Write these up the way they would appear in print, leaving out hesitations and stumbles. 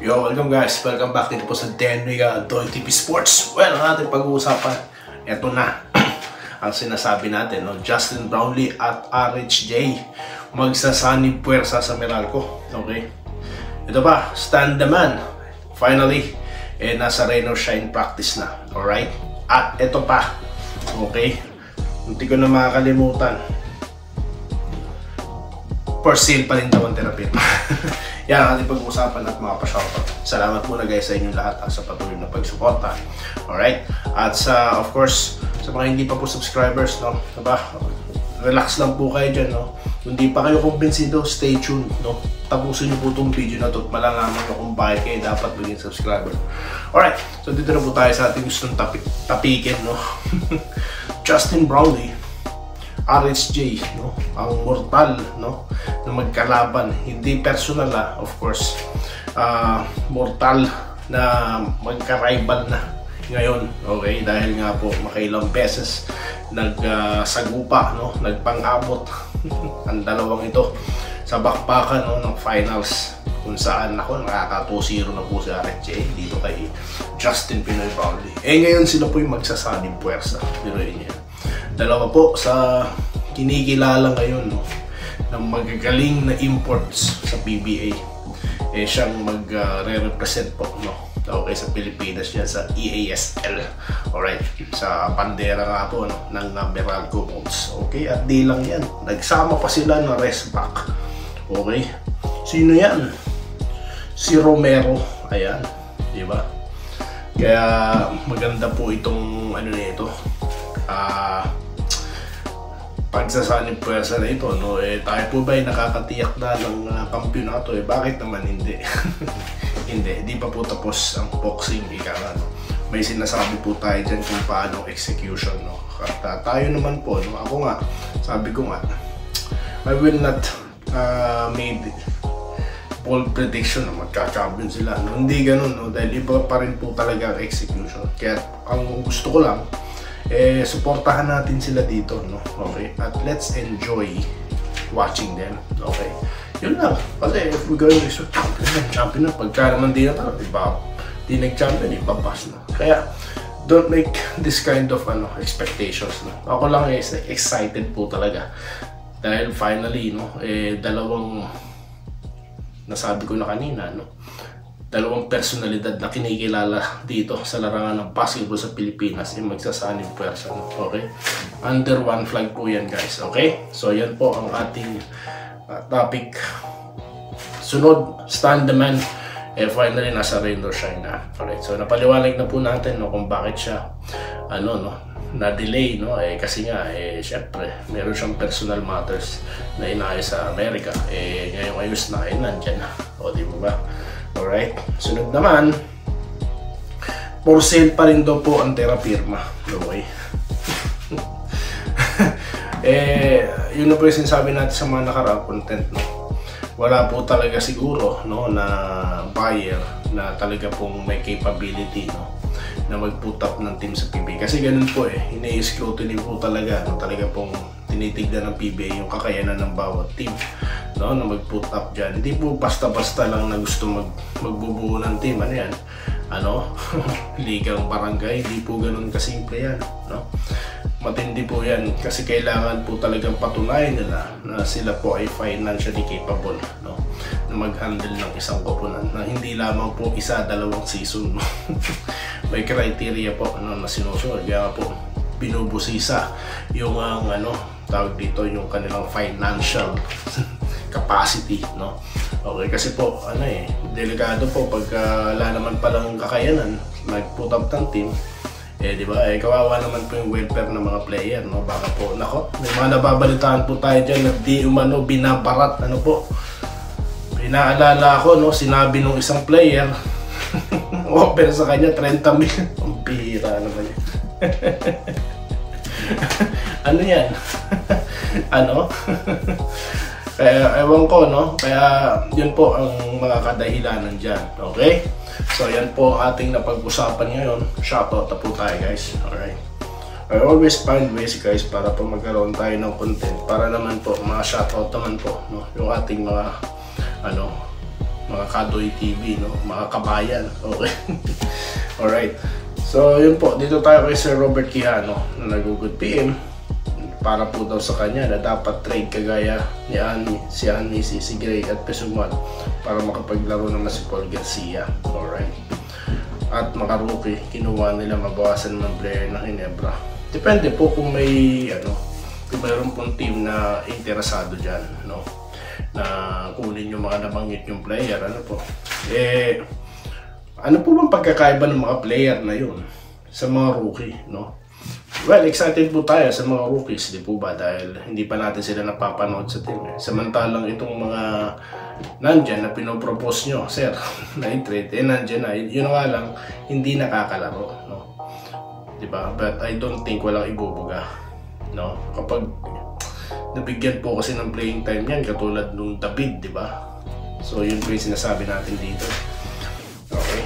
Yo, welcome guys. Welcome back dito po sa Denwiga Doy TV Sports. Well, ang ating pag-uusapan, eto na. Ang sinasabi natin, no? Justin Brownlee at RHJ magsasanib puwersa sa Meralco. Okay? Ito pa, Stan the Man. Finally, nasa rain or shine practice na. Alright? At ito pa. Okay? Hindi ko na makakalimutan. For sale pa rin daw ang therapy. Yan ang ating pag-uusapan at mga pa-shoutout. Salamat muna guys sa inyong lahat sa patuloy na pagsuporta. Alright? At of course, sa mga hindi pa po subscribers, no? Diba? Relax lang po kayo dyan, no? Kung hindi pa kayo kumbinsido, stay tuned, no? Tapusin niyo po itong video na ito at malalaman nyo kung bakit kayo dapat maging subscriber. Alright, so dito na po tayo sa ating gustong tapikin, no? Justin Brownlee, RHJ, no? Ang mortal, no? Na magkalaban, hindi personal of course, mortal na magka-rival na ngayon, okay? Dahil nga po makailang beses nagsagupa, no? Nagpang-abot ang dalawang ito sa bakbakan, no? Ng finals kung saan ako nakaka 2-0 na po si RHJ dito kay Justin Pinoy Brownlee. Ngayon sila po yung magsasanib puwersa. Biruin niya. Dalawa po sa kinikilala ngayon, no? Ng magagaling na imports sa PBA, siyang magre-represent po, no? Okay, sa Pilipinas yan sa EASL. Alright, sa bandera nga po, no? Ng Meralco Bulls. Okay, at di lang yan, nagsama pa sila ng rest back. Okay, sino yan? Si Romero. Ayan, di ba? Kaya maganda po itong ano na ito, pagsasanib puwersa na ito, no? Tayo po ba ay nakakatiyak na ng kampyonato? Bakit naman hindi? Hindi pa po tapos ang boxing, ika nga, no? May sinasabi po tayo dyan kung paano execution, no? At tayo naman po, no? Ako nga, sabi ko nga, I will not made bold prediction na magka-champion sila, no? Hindi ganun, no? Dahil iba pa rin po talaga ang execution. Kaya ang gusto ko lang, suportahan natin sila dito, no? Okay? At let's enjoy watching them. Okay? Yun lang. Kasi if we're going to champion na, pagka naman di na tayo, diba? Di nag-champion, ipapas na. Kaya, don't make this kind of expectations, no? Ako lang excited po talaga. Dahil finally, no? Dalawang nasabi ko na kanina, no? Dalawang personalidad na kinikilala dito sa larangan ng basketball sa Pilipinas ay magsasanib puwersa, no? Okay? Under one flag po yan guys, okay? So yan po ang ating topic. Sunod, Stan the Man, finally nasa rain or shine na. Alright, so napaliwanag na po natin, no, kung bakit siya na-delay, no? Kasi nga, syempre, meron siyang personal matters na inaayos sa Amerika. Ngayong ayos na, nandyan na. O, di ba ba? Alright, sunod naman, for sale pa rin daw po ang terapirma. Okay. Yun na po yung sinasabi natin sa mga nakaraang content, no? Wala po talaga siguro, no, na buyer na talaga pong may capability, no, na mag-put up ng team sa PBA. Kasi ganun po ini-scrutiny po talaga, no, talaga pong tinitignan ng PBA yung kakayanan ng bawat team, no, na mag-put up dyan. Hindi po basta-basta lang na gusto magbubuo ng team. Ano yan? Ligang barangay. Hindi po ganun kasimple yan, no? Matindi po yan kasi kailangan po talagang patunayan nila na sila po ay financially capable, no, na mag-handle ng isang koponan na hindi lamang po isa-dalawang season, no? May criteria po, na sinusunod. Kaya po binubusisa yung tawag dito, yung kanilang financial capacity, no? Okay, kasi po delikado po pag wala naman palang kakayanan mag-put up ng team, di ba? Kawawa naman po yung welfare ng mga player, no? Baka po, nako, may mga nababalitaan po tayo dyan na di binabarat, po. Pinaalala ako, no, sinabi nung isang player, offer sa kanya 30 million. Ang pihira naman yun. Ano yan? Kaya ewan ko, no? Kaya yun po ang mga kadahilanan dyan. Okay? So yan po ating napag-usapan ngayon. Shoutout na po tayo guys. Alright? I always find ways guys para po magkaroon tayo ng content. Para naman po, mga shoutout naman po, no? Yung ating mga mga Kadoy TV, no? Mga kabayan, okay? Alright, so yun po, dito tayo kay Sir Robert Quijano na nag-good PM para po daw sa kanya na dapat trade kagaya ni si Annie, si Gray at Pesuman para makapaglaro naman si Paul Garcia. Alright, at mga rookie, kinuha nila, mabawasan ng player ng Ginebra. Depende po kung may kung mayroon pong team na interesado dyan, no? Na kunin yung mga nabanggit yung player, ano po. Ano po bang pagkakaiba ng mga player na yun sa mga rookie, no? Well, excited po tayo sa mga rookies, di po ba? Dahil hindi pa natin sila napapanood sa team. Samantalang itong mga nandyan na pinopropose nyo, sir, na i-trade, nandyan na. Yun nga lang, hindi nakakalaro, no? Di ba? But I don't think walang ibubuga, no? Kapag nabigyan po kasi ng playing time yan, katulad nung David, di ba? So, yun po yung sinasabi natin dito. Okay.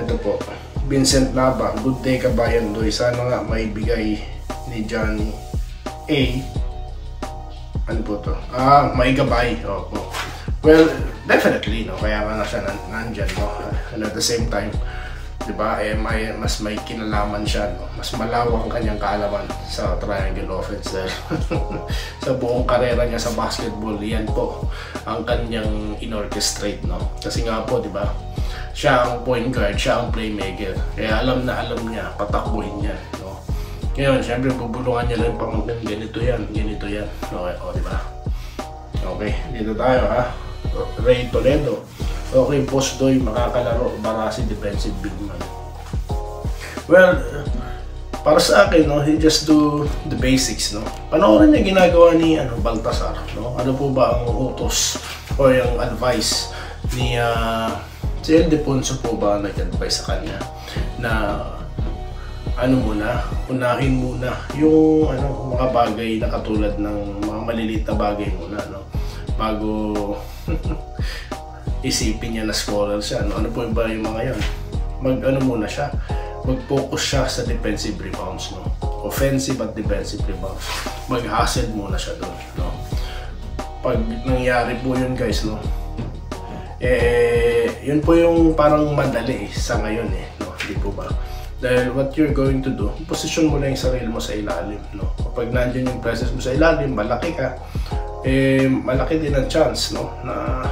Ito po. Vincent Laba, good day kabayan doy. Sana nga may bigay ni Johnny A. Ano po to? May gabay. Opo. Well, definitely, no? Kaya nga siya nandyan, no? And at the same time, diba, mas may kinalaman siya, no? Mas malawak ang kanyang kaalaman sa triangle offense dahil sa buong karera niya sa basketball, yan po ang kanyang in-orchestrate, no? Kasi nga po, diba, siya ang point guard, siya ang playmaker. Kaya alam niya, patakbuhin niya, no? Ngayon, syempre, bubulungan niya lang pang ganito yan. Okay, diba? Okay, dito tayo, ha? Ray Toledo. Okay, Boss Doy, makakalaro, Barasi, defensive big man. Well, para sa akin, no, he just do the basics, no? Panoorin niya ginagawa ni Baltasar, no? Ano po ba ang utos o yung advice ni si Ildefonso po ba nag-advise sa kanya na unahin muna yung mga bagay na katulad ng mga maliliit na bagay muna, no? Bago isipin niya na scorer siya, no? Ano po ba yung mga yan? Muna siya, mag-focus siya sa defensive rebounds, no? Offensive at defensive rebounds. Mag-hustle muna siya doon, no? Pag nangyari po yun, guys, no? Yun po yung parang madali sa ngayon, no? Di po ba? Dahil what you're going to do, posisyon mo lang yung sarili mo sa ilalim, no? Kapag nandiyan yung presence mo sa ilalim, malaki ka, malaki din ang chance, no? Na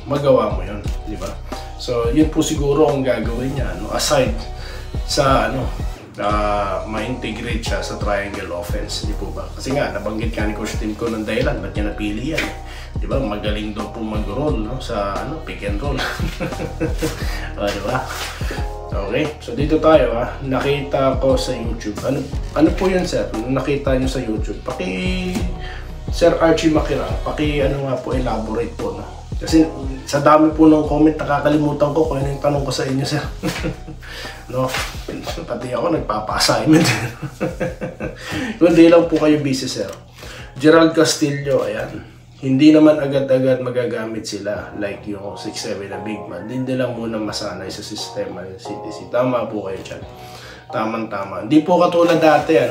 magawa mo yun, di ba? So, yun po siguro ang gagawin niya, no? Aside sa ma-integrate siya sa triangle offense, di po ba? Kasi nga, nabanggit ka ni Coach Tim ko ng dahilan, ba't niya napili yan, di ba? Magaling daw po mag-roll, no? Sa pick and roll. O, di ba? Okay, so dito tayo, ha. Nakita ko sa YouTube. Ano po yun, sir? Nakita nyo sa YouTube. Sir Archie Makira, nga po, elaborate po, no? Kasi sa dami po ng comment, nakakalimutan ko kung ano yung tanong ko sa inyo, sir. No? Pati ako nagpapa-assignment. Kundi lang po kayo busy, sir. Gerald Castillo, ayan. Hindi naman agad-agad magagamit sila like yung 6'7" na big man. Hindi lang muna masanay sa sistema ng CTC. Tama po kayo dyan. Tamang-tama. Hindi po katulad dati,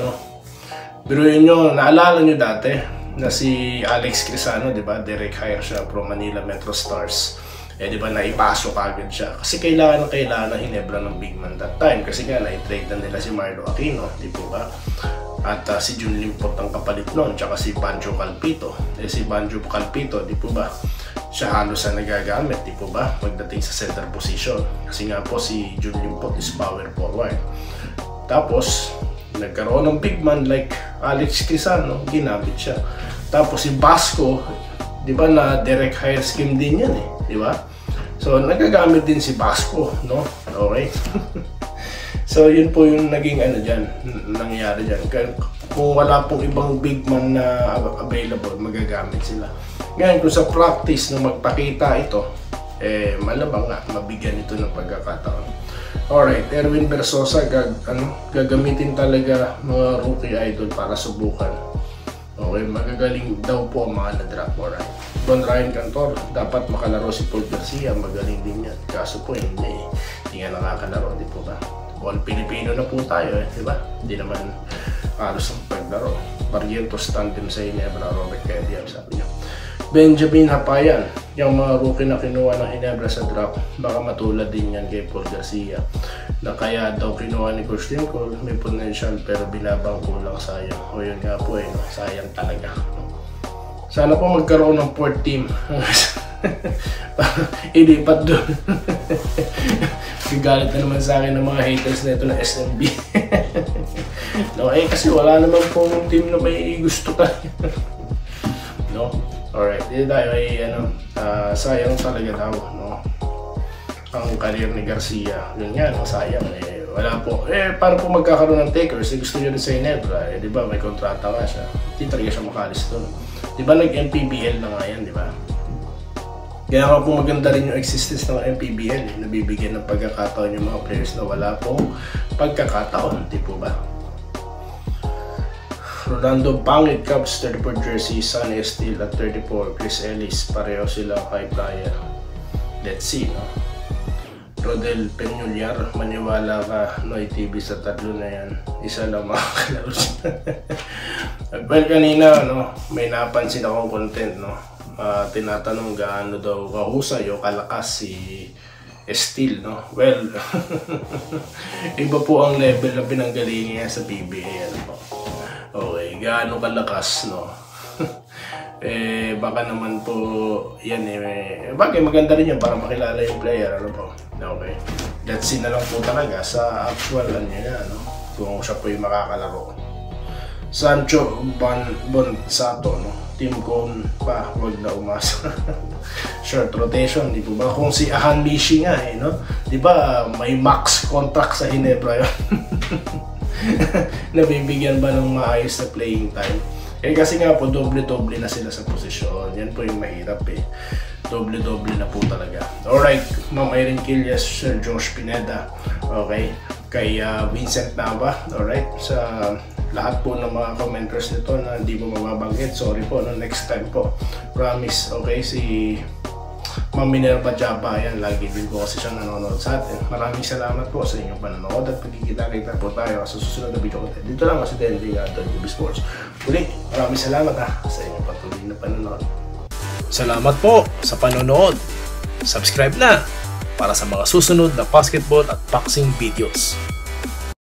Pero yun yung, naalala nyo dati na si Alex Crisano, di ba? Direct hire siya from Manila Metro Stars. Di ba, naipasok agad siya. Kasi kailangan na Ginebra ng big man that time. Kasi nga, na-trade na nila si Marlo Aquino, di po ba? At si Jun Limpot ang kapalit nun, tsaka si Banjo Calpito. Si Banjo Calpito, di po ba, siya halos na nagagamit, di po ba, pagdating sa center position. Kasi nga po si Jun Limpot is power forward. Tapos, nagkaroon ng big man like Alex Crisano, ginamit siya. Tapos si Basco, di ba, na direct hire scheme din yan, di ba? So, nagagamit din si Basco, no? Okay? So, yun po yung naging nangyari dyan. Kung wala pong ibang big man na available, magagamit sila. Ngayon, kung sa practice na magpakita ito, malamang nga, mabigyan ito ng pagkakataon. Alright, Erwin Versosa, gagamitin talaga mga rookie idol para subukan. Okay, magagaling daw po ang mga na-draft. Alright. Don Ryan Cantor, dapat makalaro si Paul Garcia, magaling din yan. Kaso po, hindi nga nakakalaro, di po ba? All Pilipino na po tayo, di ba? Hindi naman halos ang paglaro. Barrientos tandem sa Ginebra, Robert Kediam, sabi niya. Benjamin Hapayan, yung mga rookie na kinuha ng Ginebra sa draft, baka matulad din yan kay Paul Garcia, na kaya daw kinuha ni Coach Tim Cole, may potential pero binabangko lang, sayang. O yun nga po no? Sayang talaga. Sana po magkaroon ng 4th team. Ilipat doon. Galit na naman sa akin ng mga haters na ito na SMB. No, kasi wala naman pong team na may gusto tayo. No? Alright, dito tayo ay sayang talaga daw, no? Ang career ni Garcia. Yun nga, no? Sayang wala po. Para po magkakaroon ng takers, gusto nyo rin sa Ginebra, di ba may kontrata nga siya. Hindi talaga siya makalis doon. Di ba nag-MPBL na nga yan, di ba? Kaya nga po maganda rin yung existence ng MPBL, nabibigyan ng pagkakataon yung mga players na wala pong pagkakataon, di po ba? Rolando Pangit, Cubs, 34 jersey, Sonny Steele at 34, Chris Ellis, pareho sila kay Pryor. Let's see, no? Rodel Peñuliar, maniwala ka, Noy TV sa tatlo na yan, isa lang makakalaro siya. Well, kanina, no, may napansin akong content, no? Tinatanong gaano daw kahusay o kalakas si Steele, no? Well, iba po ang level na pinanggalingan niya sa PBA, ano po. Okay, gaano kalakas, no? Baka naman po yan bagay maganda rin yan para makilala yung player, ano po. Okay, let's see na lang po talaga sa actual niya, no? Kung siya po yung makakalaro. Sancho Bonsato, no? Team Cone pa, huwag na umasa. Short rotation, di po ba? Kung si Ahan Mishi nga, no? Di ba may max contract sa Ginebra yun? Nabibigyan ba ng maayos na playing time? Kasi nga po, doble-doble na sila sa posisyon. Yan po yung mahirap Doble-doble na po talaga. Alright, Ma'am Irene Quillas, Sir Josh Pineda. Okay, kay Vincent Nava. Alright, sa lahat po ng mga commenters nito na hindi mo mababanggit, sorry po, no, next time po. Promise, okay, si Ma'am Minerva Jaba, yan, lagi din po kasi siya nanonood sa atin. Maraming salamat po sa inyong panonood at pagkikita-kita po tayo sa susunod na video content. Dito lang kasi Dendy UB Sports. Uli, maraming salamat sa inyong patuloy na panonood. Salamat po sa panonood. Subscribe na para sa mga susunod na basketball at boxing videos.